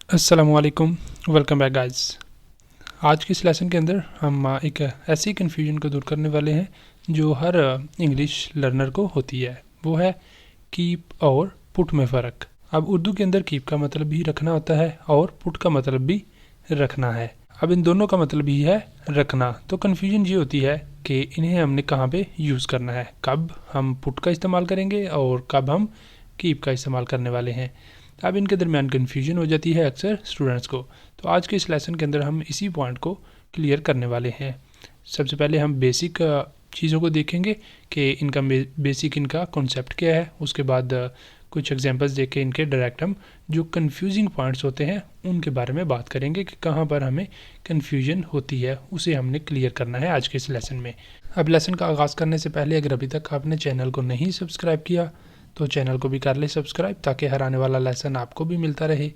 अस्सलामुअलैकुम, welcome back guys. आज के इस लेसन के अंदर हम एक ऐसी कन्फ्यूजन को दूर करने वाले हैं जो हर इंग्लिश लर्नर को होती है। वो है कीप और पुट में फ़र्क। अब उर्दू के अंदर कीप का मतलब भी रखना होता है और पुट का मतलब भी रखना है। अब इन दोनों का मतलब ही है रखना। तो कन्फ्यूजन ये होती है कि इन्हें हमने कहाँ पे यूज़ करना है, कब हम पुट का इस्तेमाल करेंगे और कब हम कीप का इस्तेमाल करने वाले हैं। अब इनके दरमियान कन्फ्यूजन हो जाती है अक्सर स्टूडेंट्स को। तो आज के इस लेसन के अंदर हम इसी पॉइंट को क्लियर करने वाले हैं। सबसे पहले हम बेसिक चीज़ों को देखेंगे कि इनका बेसिक इनका कॉन्सेप्ट क्या है। उसके बाद कुछ एग्जांपल्स देख के इनके डायरेक्ट हम जो कन्फ्यूजिंग पॉइंट्स होते हैं उनके बारे में बात करेंगे कि कहाँ पर हमें कन्फ्यूजन होती है, उसे हमने क्लियर करना है आज के इस लेसन में। अब लेसन का आगाज़ करने से पहले अगर अभी तक आपने चैनल को नहीं सब्सक्राइब किया तो चैनल को भी कर ले सब्सक्राइब, ताकि हर आने वाला लेसन आपको भी मिलता रहे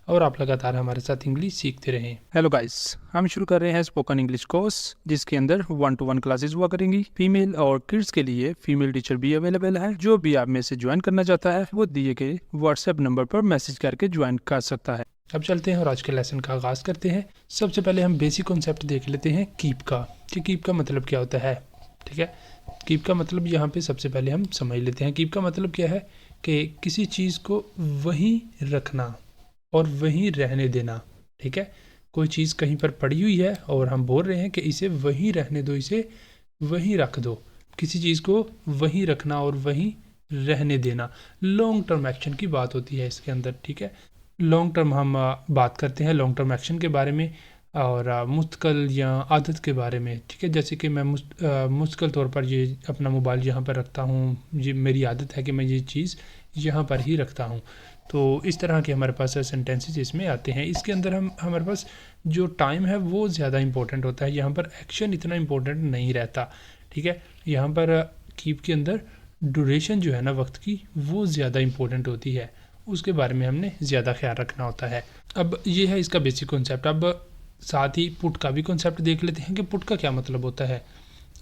और आप लगातार हमारे साथ इंग्लिश सीखते रहें। हेलो गाइस, हम शुरू कर रहे हैं स्पोकन इंग्लिश कोर्स, जिसके अंदर 1-to-1 क्लासेस हुआ करेंगी। फीमेल और किड्स के लिए फीमेल टीचर भी अवेलेबल है। जो भी आप में से ज्वाइन करना चाहता है वो दिए गए व्हाट्सएप नंबर पर मैसेज करके ज्वाइन कर सकता है। अब चलते हैं और आज के लेसन का आगाज़ करते हैं। सबसे पहले हम बेसिक कॉन्सेप्ट देख लेते हैं कीप का, कि कीप का मतलब क्या होता है। ठीक है, कीप का मतलब यहाँ पे सबसे पहले हम समझ लेते हैं। कीप का मतलब क्या है कि किसी चीज़ को वहीं रखना और वहीं रहने देना। ठीक है, कोई चीज़ कहीं पर पड़ी हुई है और हम बोल रहे हैं कि इसे वहीं रहने दो, इसे वहीं रख दो। किसी चीज़ को वहीं रखना और वहीं रहने देना लॉन्ग टर्म एक्शन की बात होती है इसके अंदर। ठीक है, लॉन्ग टर्म हम बात करते हैं लॉन्ग टर्म एक्शन के बारे में और मुस्तकिल या आदत के बारे में। ठीक है, जैसे कि मैं मुस्तकिल तौर पर ये अपना मोबाइल यहाँ पर रखता हूँ, ये मेरी आदत है कि मैं ये चीज़ यहाँ पर ही रखता हूँ। तो इस तरह के हमारे पास सेंटेंसेस इसमें आते हैं। इसके अंदर हमारे पास जो टाइम है वो ज़्यादा इंपॉर्टेंट होता है, यहाँ पर एक्शन इतना इंपॉर्टेंट नहीं रहता। ठीक है, यहाँ पर कीप के अंदर ड्यूरेशन जो है ना वक्त की, वो ज़्यादा इंपॉर्टेंट होती है, उसके बारे में हमने ज़्यादा ख्याल रखना होता है। अब ये है इसका बेसिक कॉन्सेप्ट। अब साथ ही पुट का भी कॉन्सेप्ट देख लेते हैं कि पुट का क्या मतलब होता है।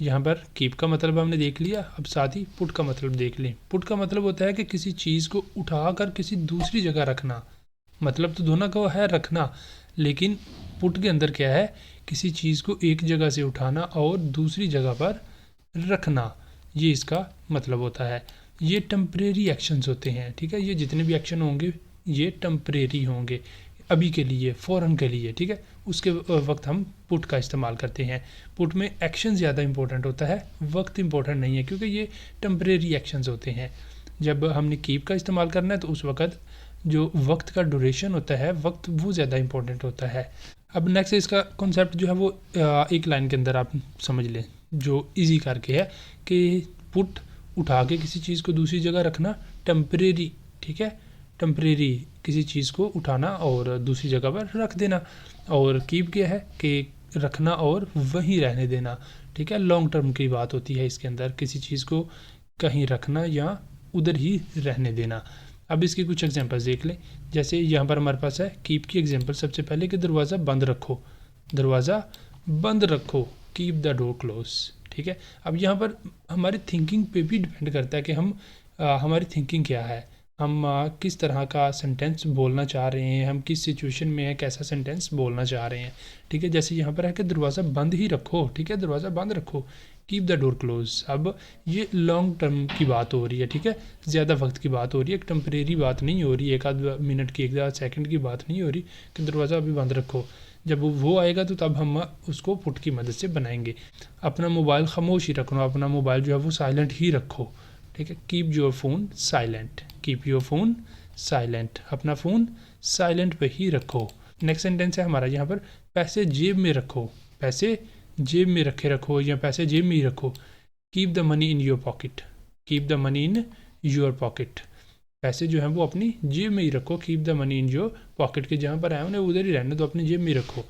यहाँ पर कीप का मतलब हमने देख लिया, अब साथ ही पुट का मतलब देख लें। पुट का मतलब होता है कि किसी चीज़ को उठाकर किसी दूसरी जगह रखना। मतलब तो दोनों का है रखना, लेकिन पुट के अंदर क्या है, किसी चीज़ को एक जगह से उठाना और दूसरी जगह पर रखना, ये इसका मतलब होता है। ये टेम्परेरी एक्शंस होते हैं। ठीक है, ये जितने भी एक्शन होंगे ये टेम्परेरी होंगे, अभी के लिए, फ़ौरन के लिए। ठीक है, उसके वक्त हम पुट का इस्तेमाल करते हैं। पुट में एक्शन ज़्यादा इंपॉर्टेंट होता है, वक्त इंपॉर्टेंट नहीं है, क्योंकि ये टेम्परेरी एक्शंस होते हैं। जब हमने कीप का इस्तेमाल करना है तो उस वक्त जो वक्त का ड्यूरेशन होता है, वक्त वो ज़्यादा इंपॉर्टेंट होता है। अब नेक्स्ट इसका कॉन्सेप्ट जो है वो एक लाइन के अंदर आप समझ लें, जो इजी करके है कि पुट उठा के किसी चीज़ को दूसरी जगह रखना, टेम्परेरी। ठीक है, टेम्परेरी किसी चीज़ को उठाना और दूसरी जगह पर रख देना। और कीप क्या है कि रखना और वहीं रहने देना। ठीक है, लॉन्ग टर्म की बात होती है इसके अंदर, किसी चीज़ को कहीं रखना या उधर ही रहने देना। अब इसकी कुछ एग्जांपल्स देख लें। जैसे यहाँ पर हमारे पास है कीप की एग्जांपल सबसे पहले कि दरवाज़ा बंद रखो, दरवाज़ा बंद रखो, कीप द डोर क्लोज। ठीक है, अब यहाँ पर हमारी थिंकिंग पे भी डिपेंड करता है कि हम हमारी थिंकिंग क्या है, हम किस तरह का सेंटेंस बोलना चाह रहे हैं, हम किस सिचुएशन में हैं, कैसा सेंटेंस बोलना चाह रहे हैं। ठीक है, जैसे यहाँ पर है कि दरवाज़ा बंद ही रखो। ठीक है, दरवाज़ा बंद रखो, कीप द डोर क्लोज। अब ये लॉन्ग टर्म की बात हो रही है। ठीक है, ज़्यादा वक्त की बात हो रही है, एक टेम्परेरी बात नहीं हो रही, एक आध मिनट की, एक आध सेकंड की बात नहीं हो रही कि दरवाज़ा अभी बंद रखो। जब वो आएगा तो तब हम उसको पुट की मदद से बनाएंगे। अपना मोबाइल खामोश ही रखना, अपना मोबाइल जो है वो साइलेंट ही रखो। ठीक है, keep your phone silent, keep your phone silent, अपना फ़ोन साइलेंट पे ही रखो। नेक्स्ट सेंटेंस है हमारा यहाँ पर, पैसे जेब में रखो, पैसे जेब में रखे रखो या पैसे जेब में ही रखो। Keep the money in your pocket, keep the money in your pocket, पैसे जो हैं वो अपनी जेब में ही रखो। Keep the money in your pocket, के जहाँ पर आए उन्हें उधर ही रहने दो, अपनी जेब में ही रखो।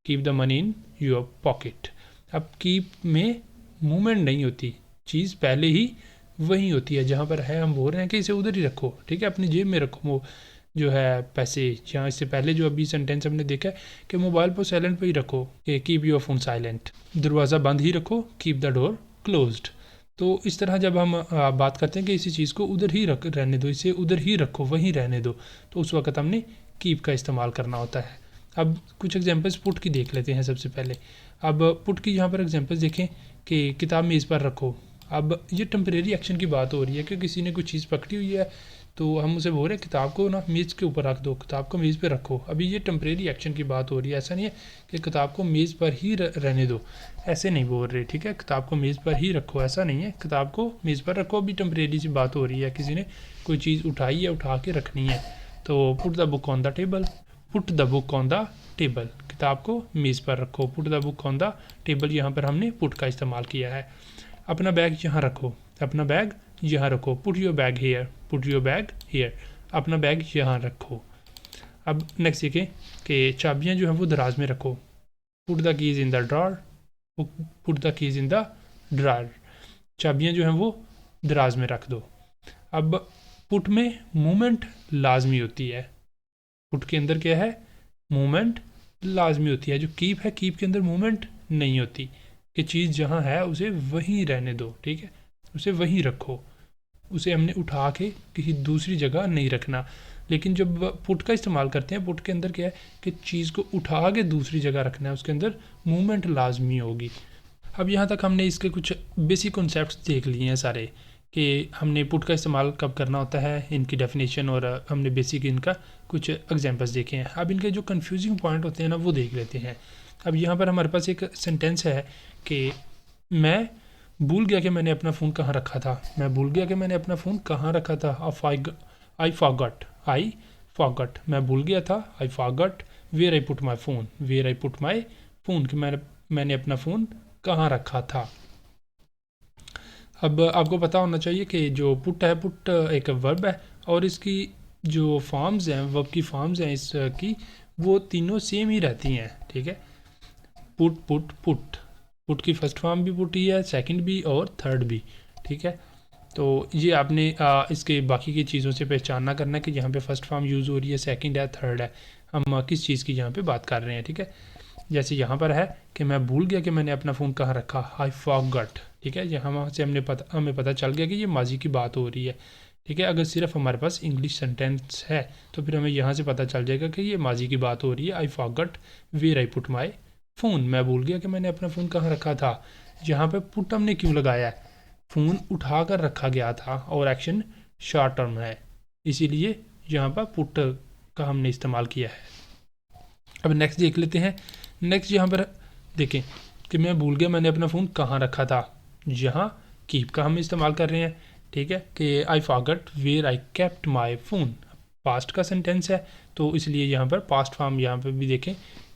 Keep the money in your pocket. अब कीप में मूवमेंट नहीं होती, चीज़ पहले ही वही होती है, जहाँ पर है हम बोल रहे हैं कि इसे उधर ही रखो। ठीक है, अपनी जेब में रखो वो जो है पैसे। यहाँ इससे पहले जो अभी सेंटेंस हमने देखा है कि मोबाइल को साइलेंट पे ही रखो, कि कीप योर फोन साइलेंट, दरवाज़ा बंद ही रखो, कीप द डोर क्लोज्ड। तो इस तरह जब हम बात करते हैं कि इसी चीज़ को उधर ही रहने दो, इसे उधर ही रखो, वहीं रहने दो, तो उस वक्त हमने कीप का इस्तेमाल करना होता है। अब कुछ एग्जांपल्स पुट की देख लेते हैं सबसे पहले। अब पुट की यहाँ पर एग्जांपल्स देखें कि किताब मेज़ पर रखो। अब ये टेम्परेरी एक्शन की बात हो रही है कि किसी ने कुछ चीज़ पकड़ी हुई है तो हम उसे बोल रहे हैं किताब को ना मेज़ के ऊपर रख दो, किताब को मेज़ पे रखो। अभी ये टेम्परेरी एक्शन की बात हो रही है, ऐसा नहीं है कि किताब को मेज़ पर ही रहने दो, ऐसे नहीं बोल रहे, ठीक है। किताब को मेज़ पर ही रखो ऐसा नहीं है, किताब को मेज़ पर रखो। अभी टेम्परेरी सी बात हो रही है, किसी ने कोई चीज़ उठाई है, उठा के रखनी है। तो put the book on the table, put the book on the table, किताब को मेज़ पर रखो। Put the book on the table, यहाँ पर हमने पुट का इस्तेमाल किया है। अपना बैग यहाँ रखो, अपना बैग यहाँ रखो। Put your bag here, put your bag here, अपना बैग यहाँ रखो। अब नेक्स्ट देखें कि चाबियाँ जो हैं वो दराज में रखो। Put the keys in the drawer, put the keys in the drawer, चाबियाँ जो हैं वो दराज में रख दो। अब पुट में मूवमेंट लाजमी होती है, पुट के अंदर क्या है, मूवमेंट लाजमी होती है। जो कीप है, कीप के अंदर मूवमेंट नहीं होती, कि चीज़ जहाँ है उसे वहीं रहने दो, ठीक है, उसे वहीं रखो, उसे हमने उठा के किसी दूसरी जगह नहीं रखना। लेकिन जब पुट का इस्तेमाल करते हैं, पुट के अंदर क्या है कि चीज़ को उठा के दूसरी जगह रखना है, उसके अंदर मूवमेंट लाजमी होगी। अब यहाँ तक हमने इसके कुछ बेसिक कॉन्सेप्ट्स देख लिए हैं सारे, कि हमने पुट का इस्तेमाल कब करना होता है, इनकी डेफिनेशन, और हमने बेसिक इनका कुछ एग्जांपल्स देखे हैं। अब इनके जो कंफ्यूजिंग पॉइंट होते हैं ना वो देख लेते हैं। अब यहाँ पर हमारे पास एक सेंटेंस है कि मैं भूल गया कि मैंने अपना फ़ोन कहाँ रखा था, मैं भूल गया कि मैंने अपना फ़ोन कहाँ रखा था। आई फॉरगॉट, मैं भूल गया था। I forgot where I put my phone, where I put my phone, कि मैंने अपना फ़ोन कहाँ रखा था। अब आपको पता होना चाहिए कि जो पुट है, पुट एक वर्ब है और इसकी जो फॉर्म्स हैं, वर्ब की फॉर्म्स हैं इसकी, वो तीनों सेम ही रहती हैं, ठीक है। पुट पुट पुट, पुट की फर्स्ट फॉर्म भी पुट ही है, सेकंड भी और थर्ड भी, ठीक है। तो ये आपने इसके बाकी की चीज़ों से पहचानना करना है कि यहाँ पे फर्स्ट फॉर्म यूज़ हो रही है, सेकंड है, थर्ड है, हम किस चीज़ की यहाँ पे बात कर रहे हैं, ठीक है। जैसे यहाँ पर है कि मैं भूल गया कि मैंने अपना फ़ोन कहाँ रखा, आई फॉरगॉट, ठीक है। यहाँ से हमें पता चल गया कि ये माजी की बात हो रही है, ठीक है। अगर सिर्फ हमारे पास इंग्लिश सेंटेंस है तो फिर हमें यहाँ से पता चल जाएगा कि ये माजी की बात हो रही है। I forgot where I put my phone, मैं भूल गया कि मैंने अपना फ़ोन कहाँ रखा था। यहाँ पे पुट हमने क्यों लगाया है, फ़ोन उठा कर रखा गया था और एक्शन शॉर्ट टर्म है, इसीलिए यहाँ पर पुट का हमने इस्तेमाल किया है। अब नेक्स्ट देख लेते हैं। नेक्स्ट यहाँ पर देखें कि मैं भूल गया मैंने अपना फ़ोन कहाँ रखा था, यहाँ कीप का हम इस्तेमाल कर रहे हैं, ठीक है, कि I forgot where I kept my phone, past का सेंटेंस है तो इसलिए यहाँ पर पास्ट फॉर्म यहाँ पर भी देखें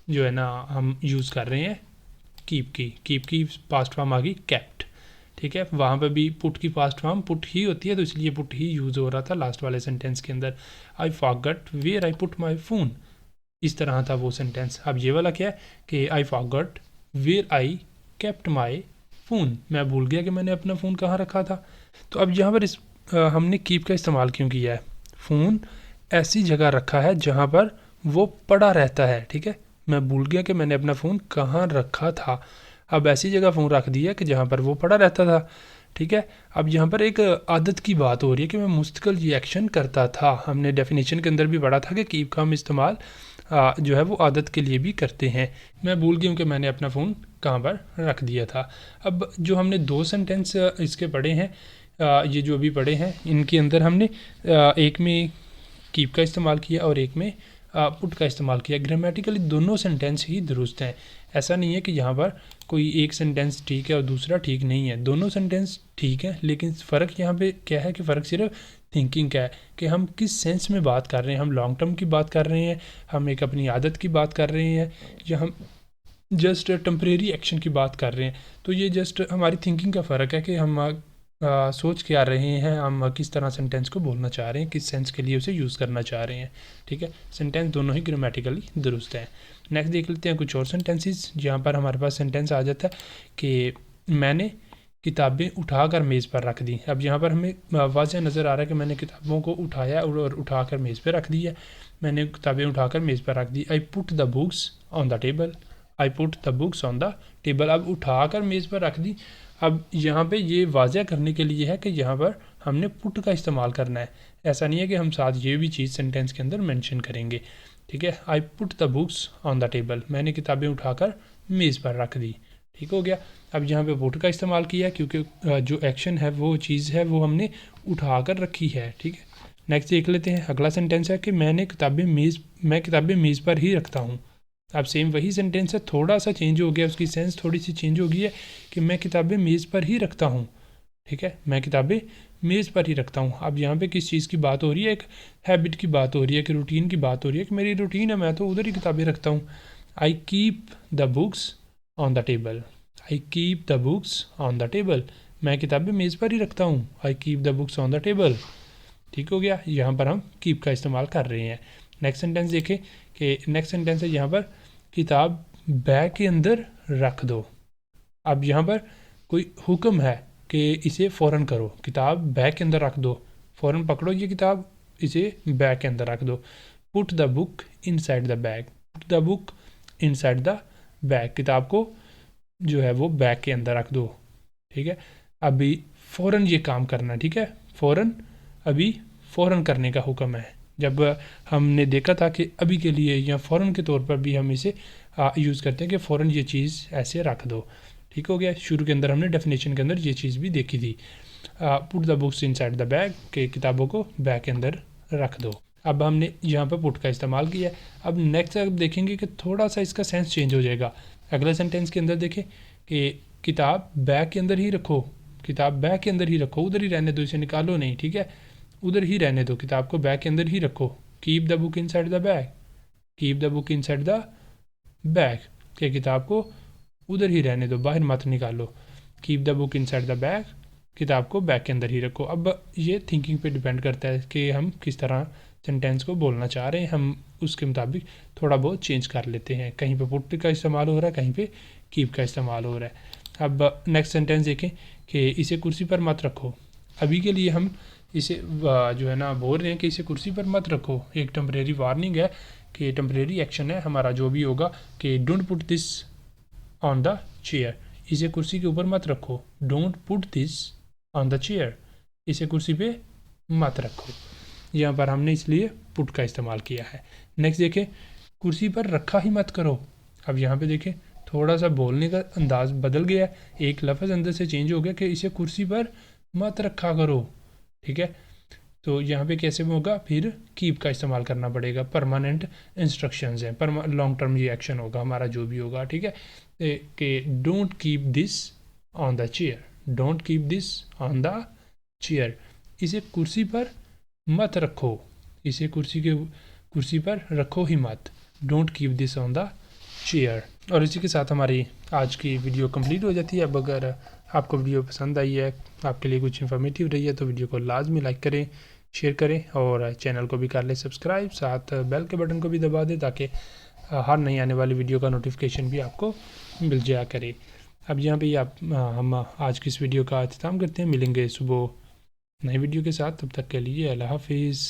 जो है ना हम यूज़ कर रहे हैं कीप की पास्ट फॉर्म आ गई केप्ट, ठीक है। वहाँ पर भी पुट की पास्ट फॉर्म पुट ही होती है तो इसलिए पुट ही यूज़ हो रहा था लास्ट वाले सेंटेंस के अंदर। I forgot where I put my phone, इस तरह था वो सेंटेंस। अब ये वाला क्या है कि I forgot where I kept my phone, मैं भूल गया कि मैंने अपना फ़ोन कहाँ रखा था। तो अब यहाँ पर हमने कीप का इस्तेमाल क्यों किया है, फ़ोन ऐसी जगह रखा है जहाँ पर वो पड़ा रहता है, ठीक है। मैं भूल गया कि मैंने अपना फ़ोन कहाँ रखा था, अब ऐसी जगह फ़ोन रख दिया कि जहाँ पर वो पड़ा रहता था, ठीक है। अब यहाँ पर एक आदत की बात हो रही है कि मैं मुस्तकिल ये एक्शन करता था। हमने डेफिनेशन के अंदर भी पढ़ा था कि कीप का हम इस्तेमाल जो है वो आदत के लिए भी करते हैं। मैं भूल गया कि मैंने अपना फ़ोन कहाँ पर रख दिया था। अब जो हमने दो सेंटेंस इसके पढ़े हैं, ये जो अभी पढ़े हैं, इनके अंदर हमने एक में कीप का इस्तेमाल किया और एक में पुट का इस्तेमाल किया। ग्रामेटिकली दोनों सेंटेंस ही दुरुस्त हैं, ऐसा नहीं है कि यहाँ पर कोई एक सेंटेंस ठीक है और दूसरा ठीक नहीं है, दोनों सेंटेंस ठीक है। लेकिन फ़र्क यहाँ पे क्या है कि फ़र्क सिर्फ थिंकिंग का है कि हम किस सेंस में बात कर रहे हैं, हम लॉन्ग टर्म की बात कर रहे हैं, हम एक अपनी आदत की बात कर रहे हैं, या हम जस्ट टेम्परेरी एक्शन की बात कर रहे हैं। तो ये जस्ट हमारी थिंकिंग का फ़र्क है कि हम सोच के आ रहे हैं, हम किस तरह सेंटेंस को बोलना चाह रहे हैं, किस सेंस के लिए उसे यूज़ करना चाह रहे हैं, ठीक है। सेंटेंस दोनों ही ग्रामेटिकली दुरुस्त हैं। नेक्स्ट देख लेते हैं कुछ और सेंटेंसेस जहाँ पर हमारे पास सेंटेंस आ जाता है कि मैंने किताबें उठाकर मेज़ पर रख दी। अब यहाँ पर हमें वाज़ह नज़र आ रहा है कि मैंने किताबों को उठाया और उठाकर मेज़ पर रख दिया, मैंने किताबें उठाकर मेज़ पर रख दी। I put the books on the table, I put the books on the table, अब उठाकर मेज़ पर रख दी। अब यहाँ पे ये वाज़ह करने के लिए है कि यहाँ पर हमने पुट का इस्तेमाल करना है, ऐसा नहीं है कि हम साथ ये भी चीज़ सेंटेंस के अंदर मेंशन करेंगे। ठीक है। आई put the books on the table, मैंने किताबें उठाकर मेज़ पर रख दी। ठीक हो गया। अब यहाँ पे पुट का इस्तेमाल किया क्योंकि जो एक्शन है वो चीज़ है वो हमने उठा कर रखी है। ठीक है। नेक्स्ट देख लेते हैं। अगला सेंटेंस है कि मैं किताबें मेज़ पर ही रखता हूँ। अब सेम वही सेंटेंस है, थोड़ा सा चेंज हो गया, उसकी सेंस थोड़ी सी चेंज हो गई है कि मैं किताबें मेज़ पर ही रखता हूँ। ठीक है, मैं किताबें मेज़ पर ही रखता हूँ। अब यहाँ पे किस चीज़ की बात हो रही है? एक हैबिट की बात हो रही है, कि रूटीन की बात हो रही है, कि मेरी रूटीन है, मैं तो उधर ही किताबें रखता हूँ। I keep the books on the table. I keep the books on the table, मैं किताबें मेज़ पर ही रखता हूँ। I keep the books on the table. ठीक हो गया। यहाँ पर हम कीप का इस्तेमाल कर रहे हैं। नेक्स्ट सेंटेंस देखें कि नेक्स्ट सेंटेंस है यहाँ पर किताब बैग के अंदर रख दो। अब यहाँ पर कोई हुक्म है कि इसे फ़ौरन करो, किताब बैग के अंदर रख दो, फ़ौरन पकड़ो ये किताब, इसे बैग के अंदर रख दो। Put the book inside the bag. Put the book inside the bag, किताब को जो है वो बैग के अंदर रख दो। ठीक है। अभी फ़ौरन ये काम करना। ठीक है, फ़ौरन, अभी फ़ौरन करने का हुक्म है। जब हमने देखा था कि अभी के लिए या फ़ौरन के तौर पर भी हम इसे यूज़ करते हैं कि फ़ौरन ये चीज़ ऐसे रख दो। ठीक हो गया। शुरू के अंदर हमने डेफिनेशन के अंदर ये चीज़ भी देखी थी। Put the books inside the bag, के किताबों को बैग के अंदर रख दो। अब हमने यहाँ पर पुट का इस्तेमाल किया। अब नेक्स्ट अब देखेंगे कि थोड़ा सा इसका सेंस चेंज हो जाएगा। अगले सेंटेंस के अंदर देखें कि किताब बैग के अंदर ही रखो, किताब बैग के अंदर ही रखो, उधर ही रहने दो, इसे निकालो नहीं। ठीक है, उधर ही रहने दो, किताब को बैग के अंदर ही रखो। Keep the book inside the bag, keep the book inside the bag, के किताब को उधर ही रहने दो, बाहर मत निकालो। Keep the book inside the bag, किताब को बैग के अंदर ही रखो। अब ये थिंकिंग पे डिपेंड करता है कि हम किस तरह सेंटेंस को बोलना चाह रहे हैं, हम उसके मुताबिक थोड़ा बहुत चेंज कर लेते हैं। कहीं पे पुट का इस्तेमाल हो रहा है, कहीं पे कीप का इस्तेमाल हो रहा है। अब नेक्स्ट सेंटेंस देखें कि इसे कुर्सी पर मत रखो। अभी के लिए हम इसे जो है ना बोल रहे हैं कि इसे कुर्सी पर मत रखो, एक टेम्परेरी वार्निंग है कि टेम्परेरी एक्शन है हमारा जो भी होगा, कि don't put this on the chair, इसे कुर्सी के ऊपर मत रखो। Don't put this on the chair, इसे कुर्सी पे मत रखो। यहाँ पर हमने इसलिए पुट का इस्तेमाल किया है। नेक्स्ट देखें, कुर्सी पर रखा ही मत करो। अब यहाँ पे देखें थोड़ा सा बोलने का अंदाज बदल गया, एक लफ्ज़ अंदर से चेंज हो गया कि इसे कुर्सी पर मत रखा करो। ठीक है, तो यहाँ पे कैसे होगा, फिर कीप का इस्तेमाल करना पड़ेगा। परमानेंट इंस्ट्रक्शंस हैं, लॉन्ग टर्म ये एक्शन होगा हमारा जो भी होगा। ठीक है, कि don't keep this on the chair, don't keep this on the chair, इसे कुर्सी पर मत रखो, इसे कुर्सी पर रखो ही मत। Don't keep this on the chair. और इसी के साथ हमारी आज की वीडियो कंप्लीट हो जाती है। अब अगर आपको वीडियो पसंद आई है, आपके लिए कुछ इन्फॉर्मेटिव रही है, तो वीडियो को लाजमी लाइक करें, शेयर करें और चैनल को भी कर लें सब्सक्राइब, साथ बेल के बटन को भी दबा दें ताकि हर नई आने वाली वीडियो का नोटिफिकेशन भी आपको मिल जाया करे। अब यहाँ पे हम आज की इस वीडियो का अख्ताम करते हैं। मिलेंगे सुबह नई वीडियो के साथ, तब तक के लिए अल्लाह हाफिज़।